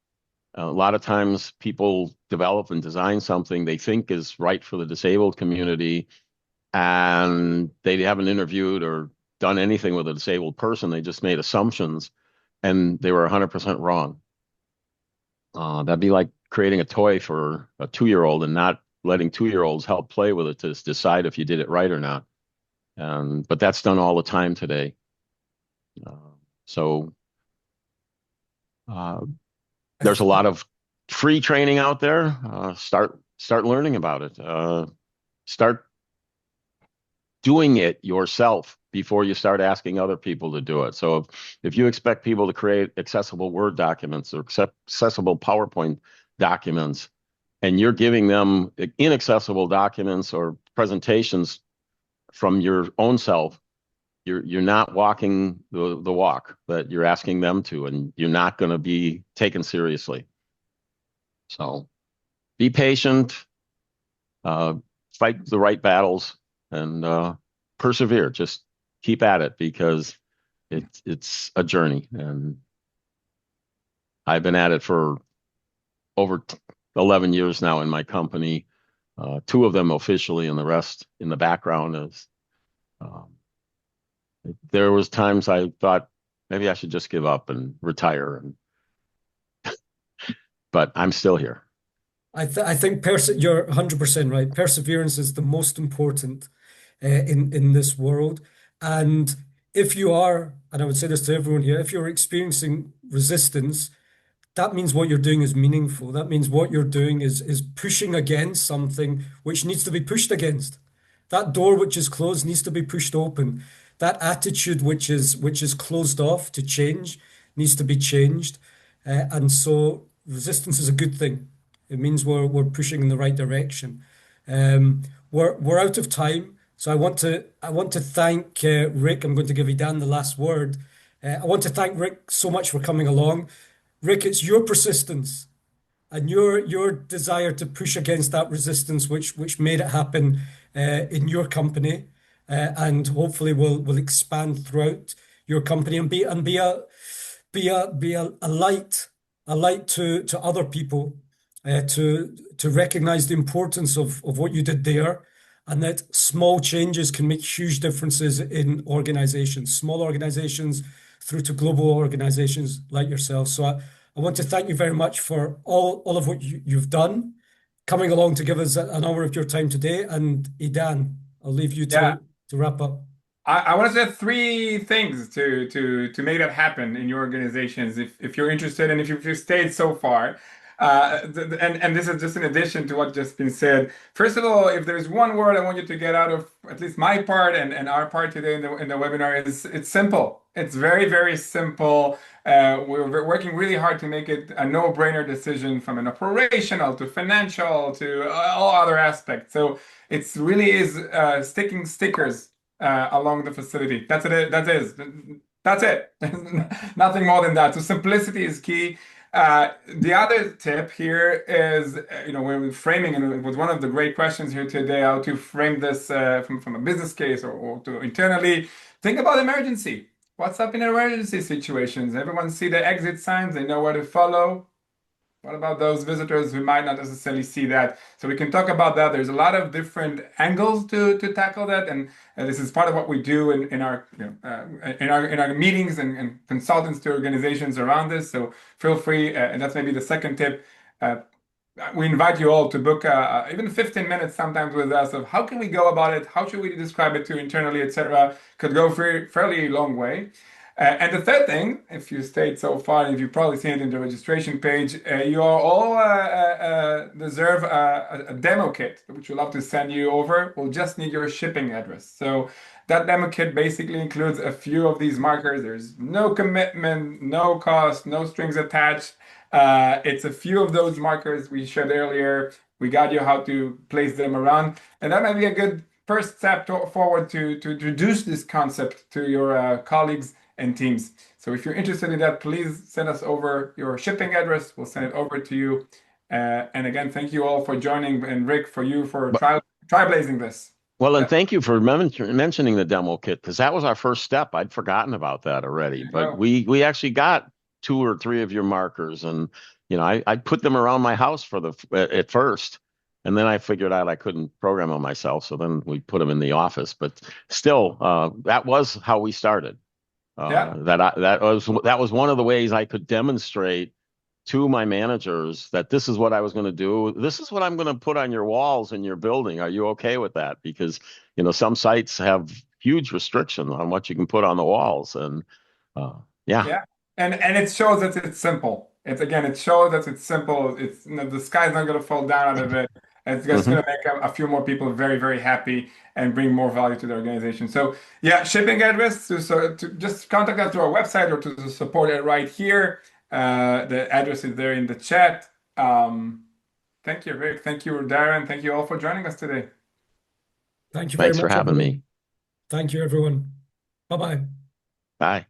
A lot of times people develop and design something they think is right for the disabled community, and they haven't interviewed or done anything with a disabled person. They just made assumptions, and they were 100% wrong. That'd be like creating a toy for a 2-year-old and not letting 2-year-olds help play with it to decide if you did it right or not. But that's done all the time today. There's a lot of free training out there. Start learning about it. Start doing it yourself before you start asking other people to do it. So if you expect people to create accessible Word documents or accessible PowerPoint documents, and you're giving them inaccessible documents or presentations from your own self, you're not walking the walk that you're asking them to, and you're not going to be taken seriously. So be patient, fight the right battles, and persevere. Just keep at it, because it's a journey, and I've been at it for over 11 years now in my company, 2 of them officially, and the rest in the background. Is there was times I thought maybe I should just give up and retire, but I'm still here. I think you're 100% right. Perseverance is the most important in this world. And if you are, and I would say this to everyone here, if you're experiencing resistance, that means what you're doing is meaningful. That means what you're doing is pushing against something which needs to be pushed against. That door which is closed needs to be pushed open. That attitude which is closed off to change needs to be changed. And so resistance is a good thing. It means we're pushing in the right direction. We're out of time, so I want to thank Rick. I'm going to give Idan the last word. I want to thank Rick so much for coming along. Rick, it's your persistence and your desire to push against that resistance which made it happen in your company, and hopefully will expand throughout your company and be a light to other people, to recognize the importance of what you did there, and that small changes can make huge differences in organizations, small organizations through to global organizations like yourself. So I want to thank you very much for all of what you've done, coming along to give us an hour of your time today. And Idan, I'll leave you to wrap up. I want to say three things to make that happen in your organizations if you're interested and if you've stayed so far. And this is just in addition to what just been said. First of all, if there's one word I want you to get out of at least my part and our part today in the webinar is it's simple. It's very, very simple. We're working really hard to make it a no-brainer decision from an operational to financial to all other aspects. So it's really is sticking stickers along the facility. That's it. That is. That's it. Nothing more than that. So simplicity is key. The other tip here is, when we're framing, and it was one of the great questions here today, how to frame this from a business case or to internally. Think about emergency. What's up in emergency situations? Everyone see the exit signs. They know where to follow. What about those visitors who might not necessarily see that? So we can talk about that. There's a lot of different angles to tackle that, and this is part of what we do in our in our meetings and consultants to organizations around this. So feel free, and that's maybe the second tip. We invite you all to book even 15 minutes sometimes with us of how can we go about it, how should we describe it to internally, etc. Could go fairly long way. And the third thing, if you stayed so far, and if you've probably seen it in the registration page, you are all deserve a demo kit, which we'd love to send you over. We'll just need your shipping address. So that demo kit basically includes a few of these markers. There's no commitment, no cost, no strings attached. It's a few of those markers we shared earlier. We got you how to place them around, and that might be a good first step forward to introduce this concept to your colleagues and teams. So if you're interested in that, please send us over your shipping address. We'll send it over to you. And again, thank you all for joining, and Rick, for trailblazing this. Well, and thank you for mentioning the demo kit, because that was our first step. I'd forgotten about that already, but we actually got 2 or 3 of your markers, and I put them around my house at first, and then I figured out I couldn't program them myself, so then we put them in the office. But still, that was how we started. That was one of the ways I could demonstrate to my managers that this is what I was going to do. This is what I'm going to put on your walls in your building. Are you okay with that? Because some sites have huge restrictions on what you can put on the walls, and and it shows that it's simple. It shows that it's simple. It's the sky's not going to fall down out of it. It's just going to make a few more people very, very happy and bring more value to the organization. So shipping address to just contact us through our website or to support it right here. The address is there in the chat. Thank you, Rick. Thank you, Darren. Thank you all for joining us today. Thank you very much. Thanks for having me. Thank you, everyone. Bye-bye. Bye.